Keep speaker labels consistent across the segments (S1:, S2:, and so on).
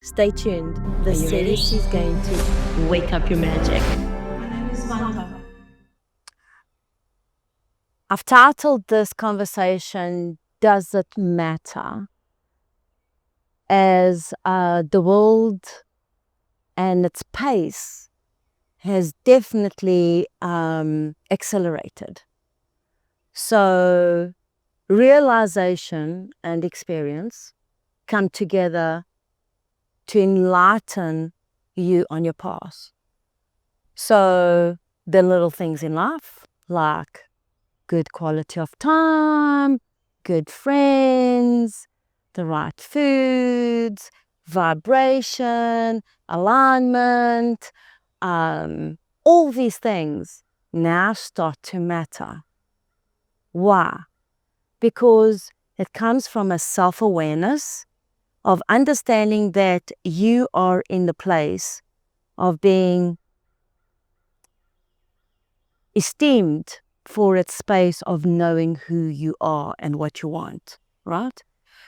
S1: Stay tuned. The series is going to wake up your magic. I've titled this conversation, Does It Matter? As the world and its pace has definitely accelerated. So realization and experience come together to enlighten you on your path. So the little things in life, like good quality of time, good friends, the right foods, vibration, alignment, all these things now start to matter. Why? Because it comes from a self-awareness of understanding that you are in the place of being esteemed for its space of knowing who you are and what you want, right?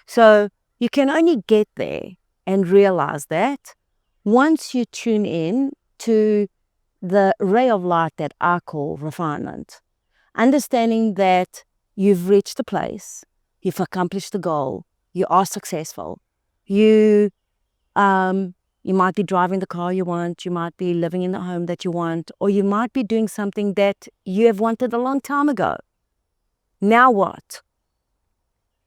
S1: So you can only get there and realize that once you tune in to the ray of light that I call refinement, understanding that you've reached the place, you've accomplished the goal, you are successful, you might be driving the car you want, you might be living in the home that you want, or you might be doing something that you have wanted a long time ago. Now what?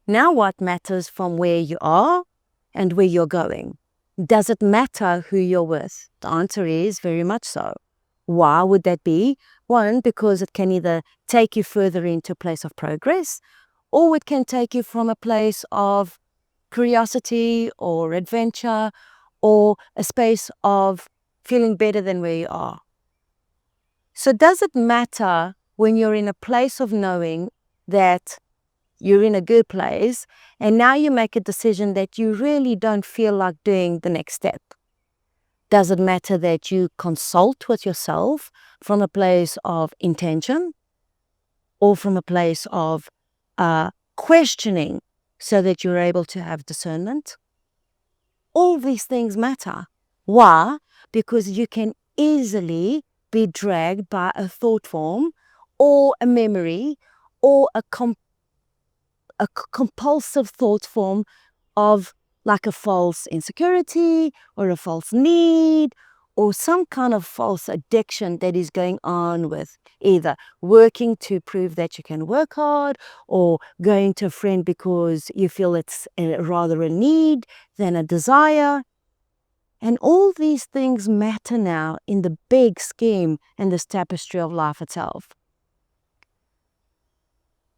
S1: Now what matters from where you are and where you're going? Does it matter who you're with? The answer is very much so. Why would that be? One, because it can either take you further into a place of progress, or it can take you from a place of curiosity or adventure, or a space of feeling better than where you are. So does it matter when you're in a place of knowing that you're in a good place and now you make a decision that you really don't feel like doing the next step? Does it matter that you consult with yourself from a place of intention or from a place of questioning so that you're able to have discernment? All these things matter. Why? Because you can easily be dragged by a thought form or a memory or a compulsive thought form of like a false insecurity or a false need or some kind of false addiction that is going on with either working to prove that you can work hard or going to a friend because you feel it's rather a need than a desire. And all these things matter now in the big scheme and this tapestry of life itself.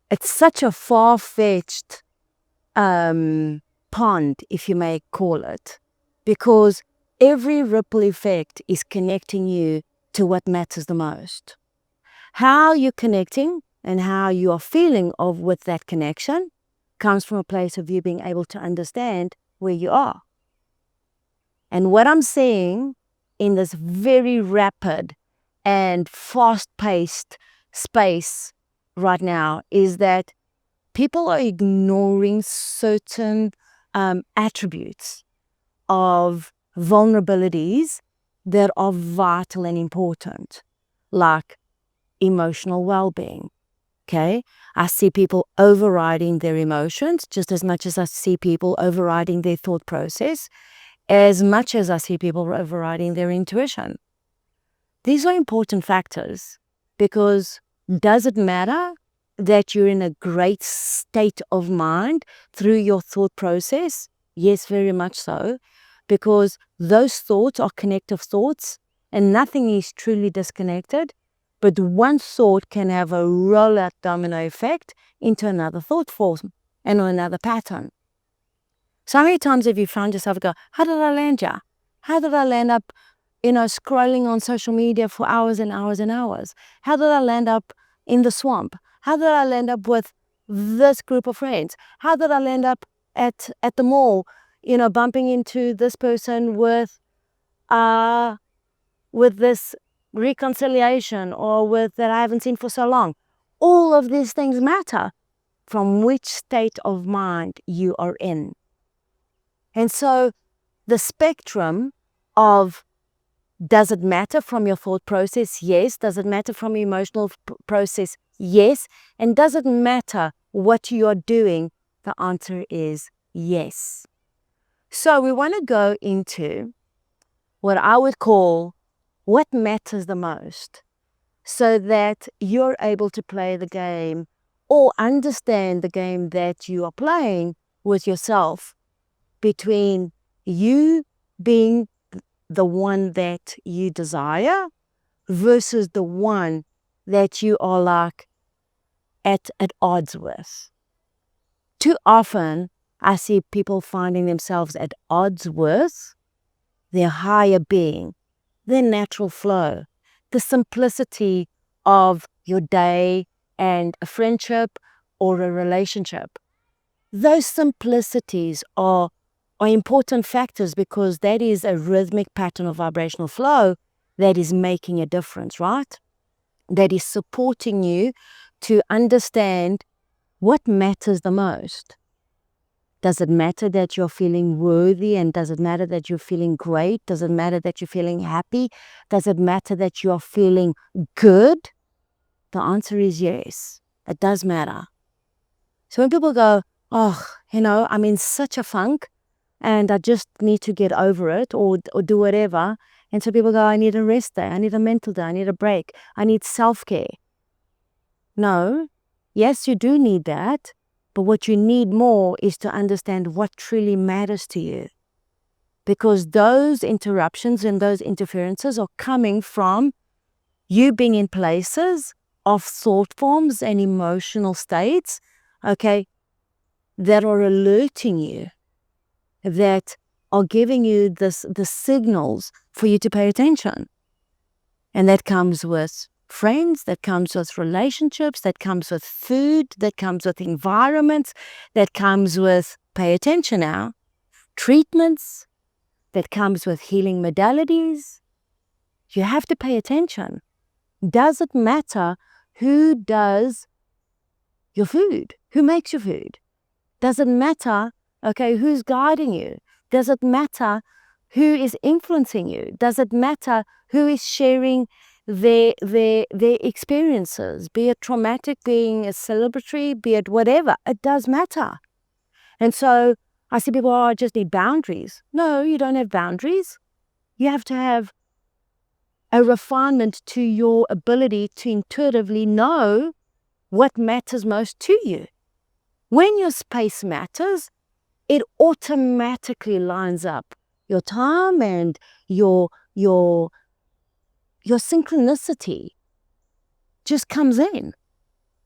S1: It's such a far-fetched pond, if you may call it, because every ripple effect is connecting you to what matters the most. How you're connecting and how you are feeling with that connection comes from a place of you being able to understand where you are. And what I'm seeing in this very rapid and fast-paced space right now is that people are ignoring certain attributes of vulnerabilities that are vital and important, like emotional well-being. Okay, I see people overriding their emotions just as much as I see people overriding their thought process, as much as I see people overriding their intuition. These are important factors because does it matter that you're in a great state of mind through your thought process? Yes, very much so, because those thoughts are connective thoughts and nothing is truly disconnected, but one thought can have a roll-out domino effect into another thought form and another pattern. So many times have you found yourself go, how did I land here? How did I land up, scrolling on social media for hours and hours and hours? How did I land up in the swamp? How did I land up with this group of friends? How did I land up at the mall, bumping into this person with this reconciliation or with that I haven't seen for so long? All of these things matter from which state of mind you are in. And so the spectrum of, does it matter from your thought process? Yes. Does it matter from your emotional process? Yes. And does it matter what you are doing? The answer is yes. So we want to go into what I would call what matters the most, so that you're able to play the game or understand the game that you are playing with yourself, between you being the one that you desire versus the one that you are like at odds with. Too often, I see people finding themselves at odds with their higher being, their natural flow, the simplicity of your day and a friendship or a relationship. Those simplicities are important factors, because that is a rhythmic pattern of vibrational flow that is making a difference, right? That is supporting you to understand what matters the most. Does it matter that you're feeling worthy? And does it matter that you're feeling great? Does it matter that you're feeling happy? Does it matter that you're feeling good? The answer is yes. It does matter. So when people go, oh, I'm in such a funk and I just need to get over it, or do whatever. And so people go, I need a rest day. I need a mental day. I need a break. I need self-care. No. Yes, you do need that. But what you need more is to understand what truly matters to you. Because those interruptions and those interferences are coming from you being in places of thought forms and emotional states, okay, that are alerting you, that are giving you the signals for you to pay attention. And that comes with friends, that comes with relationships, that comes with food, that comes with environments, that comes with, pay attention now, treatments, that comes with healing modalities. You have to pay attention. Does it matter who does your food? Who makes your food? Does it matter, okay, who's guiding you? Does it matter who is influencing you? Does it matter who is sharing their experiences, be it traumatic, being a celebratory, be it whatever? It does matter. And so I see people, I just need boundaries. No, you don't have boundaries. You have to have a refinement to your ability to intuitively know what matters most to you. When your space matters, it automatically lines up. Your time and your synchronicity just comes in,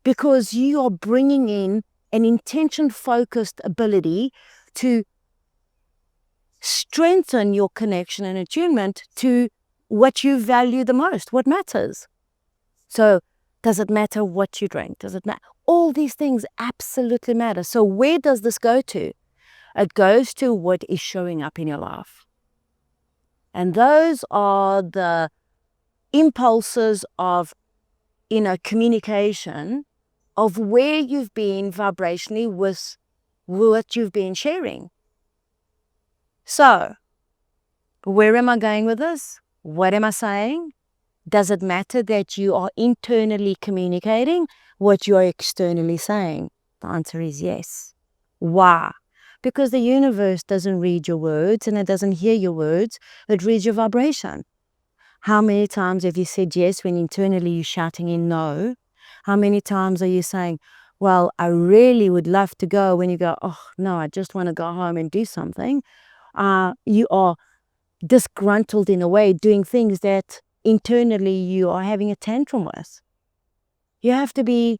S1: because you are bringing in an intention-focused ability to strengthen your connection and attunement to what you value the most, what matters. So does it matter what you drink? Does it matter? All these things absolutely matter. So where does this go to? It goes to what is showing up in your life. And those are the impulses of, communication, of where you've been vibrationally with what you've been sharing. So, where am I going with this? What am I saying? Does it matter that you are internally communicating what you are externally saying? The answer is yes. Why? Because the universe doesn't read your words and it doesn't hear your words. It reads your vibration. How many times have you said yes when internally you're shouting in no? How many times are you saying, well, I really would love to go, when you go, oh, no, I just want to go home and do something. You are disgruntled in a way, doing things that internally you are having a tantrum with. You have to be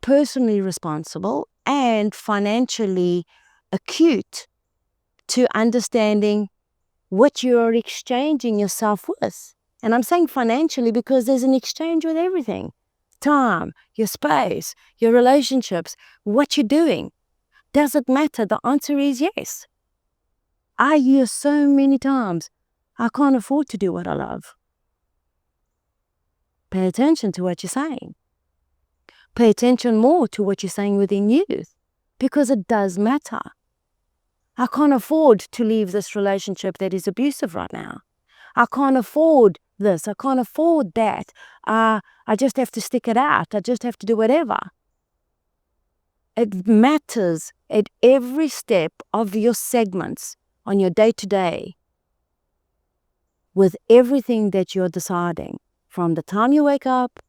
S1: personally responsible and financially acute to understanding what you are exchanging yourself with. And I'm saying financially because there's an exchange with everything. Time, your space, your relationships, what you're doing. Does it matter? The answer is yes. I hear so many times, I can't afford to do what I love. Pay attention to what you're saying. Pay attention more to what you're saying within you, because it does matter. I can't afford to leave this relationship that is abusive right now. I can't afford this. I can't afford that. I just have to stick it out. I just have to do whatever. It matters at every step of your segments on your day-to-day with everything that you're deciding, from the time you wake up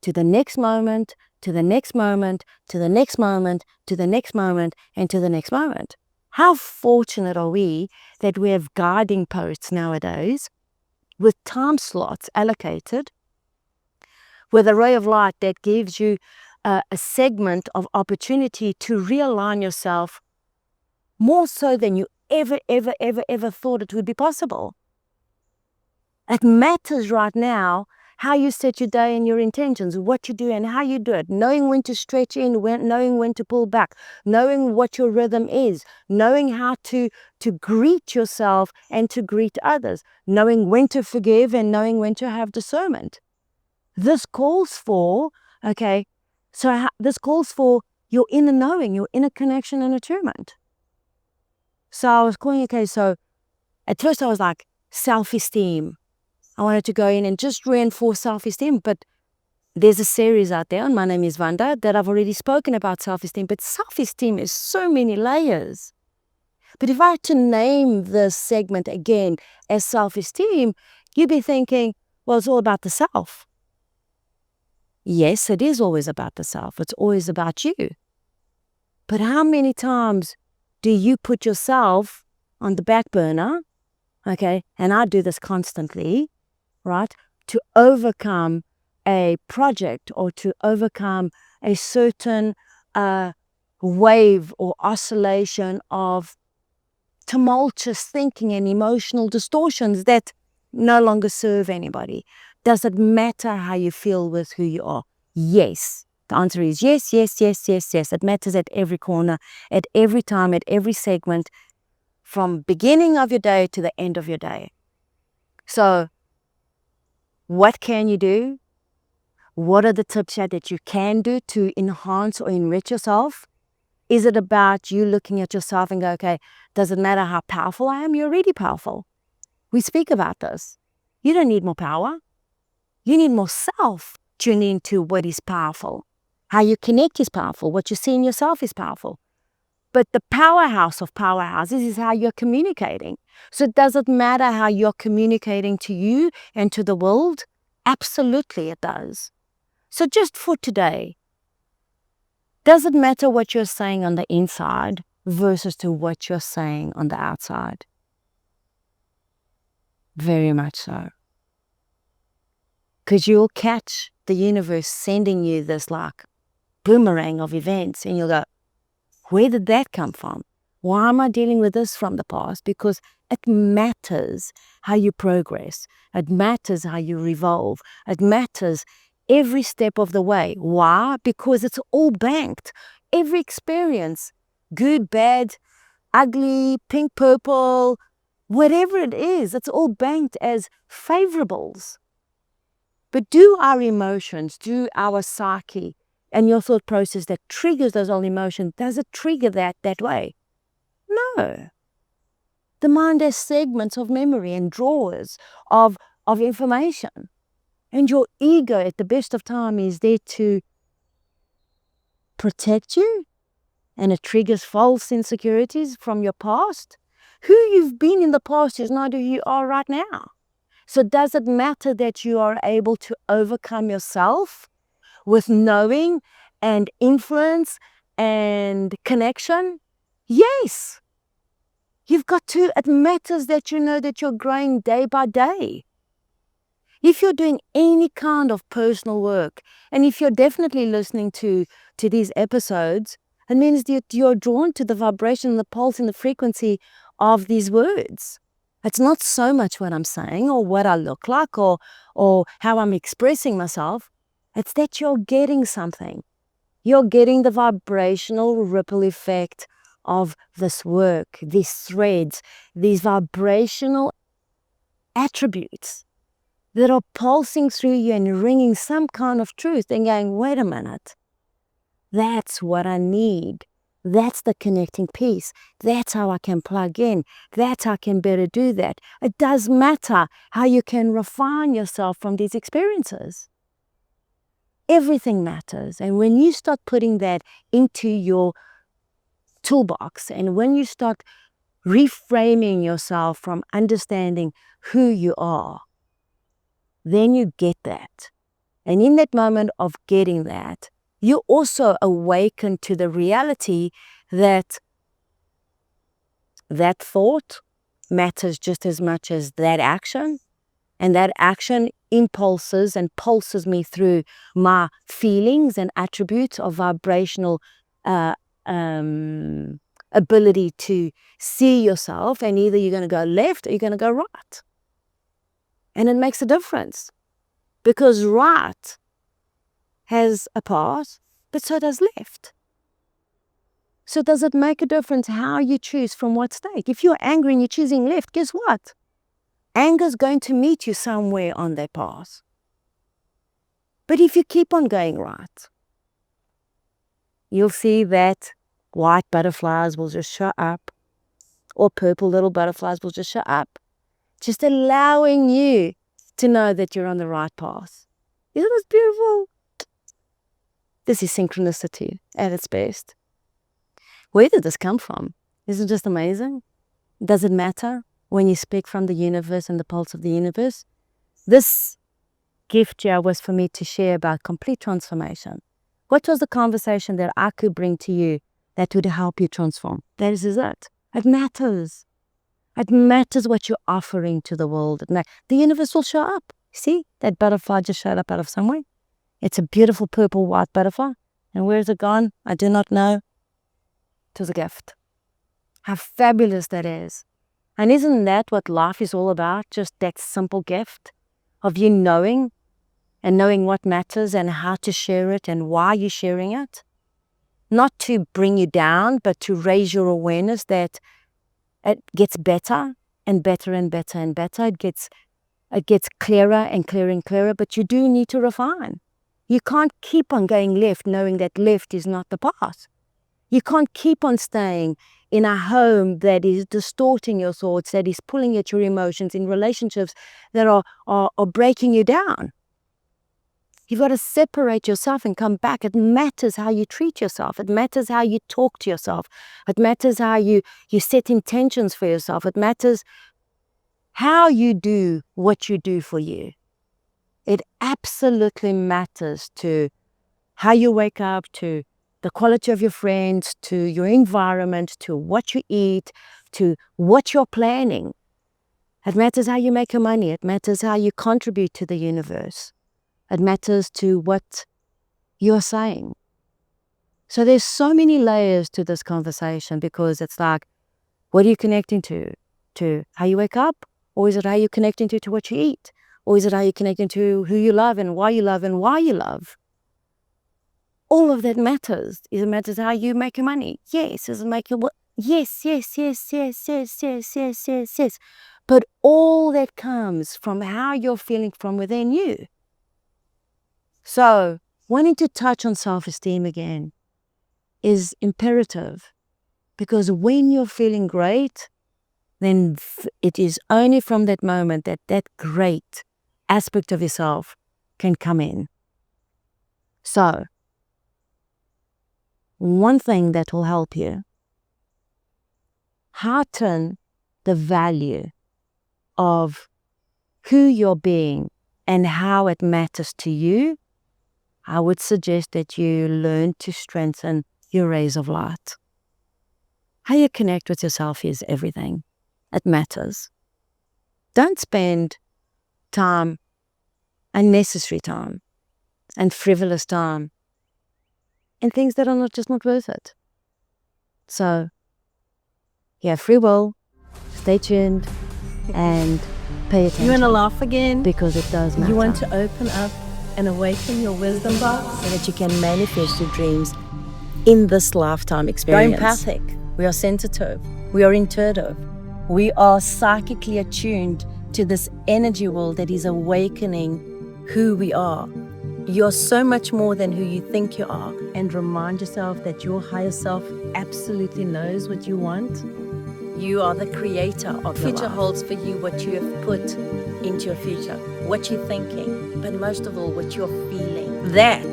S1: to the next moment, to the next moment, to the next moment, to the next moment, and to the next moment. How fortunate are we that we have guiding posts nowadays with time slots allocated, with a ray of light that gives you a segment of opportunity to realign yourself more so than you ever thought it would be possible. It matters right now how you set your day and your intentions, what you do and how you do it, knowing when to stretch in, knowing when to pull back, knowing what your rhythm is, knowing how to greet yourself and to greet others, knowing when to forgive and knowing when to have discernment. This calls for, this calls for your inner knowing, your inner connection and attunement. So I was calling, so at first I was like, self-esteem. I wanted to go in and just reinforce self-esteem, but there's a series out there on My Name is Vanda that I've already spoken about self-esteem, but self-esteem is so many layers. But if I had to name this segment again as self-esteem, you'd be thinking, well, it's all about the self. Yes, it is always about the self. It's always about you. But how many times do you put yourself on the back burner, and I do this constantly, right, to overcome a project or to overcome a certain wave or oscillation of tumultuous thinking and emotional distortions that no longer serve anybody? Does it matter how you feel with who you are? Yes. The answer is yes. It matters at every corner, at every time, at every segment, from beginning of your day to the end of your day. So what can you do? What are the tips that you can do to enhance or enrich yourself? Is it about you looking at yourself and go, does it matter how powerful I am? You're already powerful. We speak about this. You don't need more power. You need more self tuning into what is powerful. How you connect is powerful. What you see in yourself is powerful. But the powerhouse of powerhouses is how you're communicating. So does it matter how you're communicating to you and to the world? Absolutely it does. So just for today, does it matter what you're saying on the inside versus to what you're saying on the outside? Very much so. Because you'll catch the universe sending you this like boomerang of events and you'll go, where did that come from? Why am I dealing with this from the past? Because it matters how you progress. It matters how you revolve. It matters every step of the way. Why? Because it's all banked. Every experience, good, bad, ugly, pink, purple, whatever it is, it's all banked as favorables. But do our emotions, do our psyche and your thought process that triggers those old emotions, does it trigger that way? No. The mind has segments of memory and drawers of information. And your ego at the best of time is there to protect you, and it triggers false insecurities from your past. Who you've been in the past is not who you are right now. So does it matter that you are able to overcome yourself with knowing and influence and connection? Yes. You've got to. It matters that you know that you're growing day by day. If you're doing any kind of personal work, and if you're definitely listening to these episodes, it means that you're drawn to the vibration, the pulse, and the frequency of these words. It's not so much what I'm saying or what I look like or how I'm expressing myself. It's that you're getting something. You're getting the vibrational ripple effect of this work, these threads, these vibrational attributes that are pulsing through you and ringing some kind of truth and going, wait a minute, that's what I need. That's the connecting piece. That's how I can plug in. That's how I can better do that. It does matter how you can refine yourself from these experiences. Everything matters. And when you start putting that into your toolbox, and when you start reframing yourself from understanding who you are, then you get that. And in that moment of getting that, you also awaken to the reality that that thought matters just as much as that action. And that action impulses and pulses me through my feelings and attributes of vibrational ability to see yourself. And either you're going to go left or you're going to go right. And it makes a difference. Because right has a path, but so does left. So does it make a difference how you choose from what state? If you're angry and you're choosing left, guess what? Anger's going to meet you somewhere on that path. But if you keep on going right, you'll see that white butterflies will just show up, or purple little butterflies will just show up, just allowing you to know that you're on the right path. Isn't this beautiful? This is synchronicity at its best. Where did this come from? Isn't it just amazing? Does it matter when you speak from the universe and the pulse of the universe? This gift here was for me to share about complete transformation. What was the conversation that I could bring to you that would help you transform? That is it. It matters. It matters what you're offering to the world. The universe will show up. See, that butterfly just showed up out of somewhere. It's a beautiful purple white butterfly. And where is it gone? I do not know. It was a gift. How fabulous that is. And isn't that what life is all about? Just that simple gift of you knowing and knowing what matters and how to share it and why you're sharing it. Not to bring you down, but to raise your awareness that it gets better and better and better and better. It gets clearer and clearer and clearer, but you do need to refine. You can't keep on going left knowing that left is not the path. You can't keep on staying in a home that is distorting your thoughts, that is pulling at your emotions, in relationships that are breaking you down. You've got to separate yourself and come back. It matters how you treat yourself. It matters how you talk to yourself. It matters how you set intentions for yourself. It matters how you do what you do for you. It absolutely matters to how you wake up, to the quality of your friends, to your environment, to what you eat, to what you're planning. It matters how you make your money. It matters how you contribute to the universe. It matters to what you're saying. So there's so many layers to this conversation, because it's like, what are you connecting to? To how you wake up? Or is it how you're connecting to what you eat? Or is it how you're connecting to who you love and why you love and why you love? All of that matters. It matters how you make your money. Yes. Does it make your yes. But all that comes from how you're feeling from within you. So, wanting to touch on self-esteem again is imperative, because when you're feeling great, then it is only from that moment that that great aspect of yourself can come in. So, one thing that will help you hearten the value of who you're being and how it matters to you, I would suggest that you learn to strengthen your rays of light. How you connect with yourself is everything. It matters. Don't spend time, unnecessary time, and frivolous time in things that are just not worth it. So, you have free will, stay tuned, and pay attention.
S2: You want to laugh again?
S1: Because it does matter.
S2: You want to open up and awaken your wisdom box
S1: so that you can manifest your dreams in this lifetime experience.
S2: We're empathic.
S1: We are sensitive. We are intuitive. We are psychically attuned to this energy world that is awakening who we are.
S2: You're so much more than who you think you are.
S1: And remind yourself that your higher self absolutely knows what you want.
S2: You are the creator of your
S1: Future
S2: life. Holds for you what you have put into your future, what you're thinking, but most of all, what you're feeling. That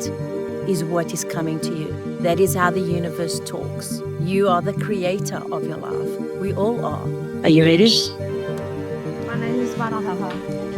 S2: is what is coming to you. That is how the universe talks. You are the creator of your life. We all are.
S1: Are you ready?
S3: My name is Vanahaha.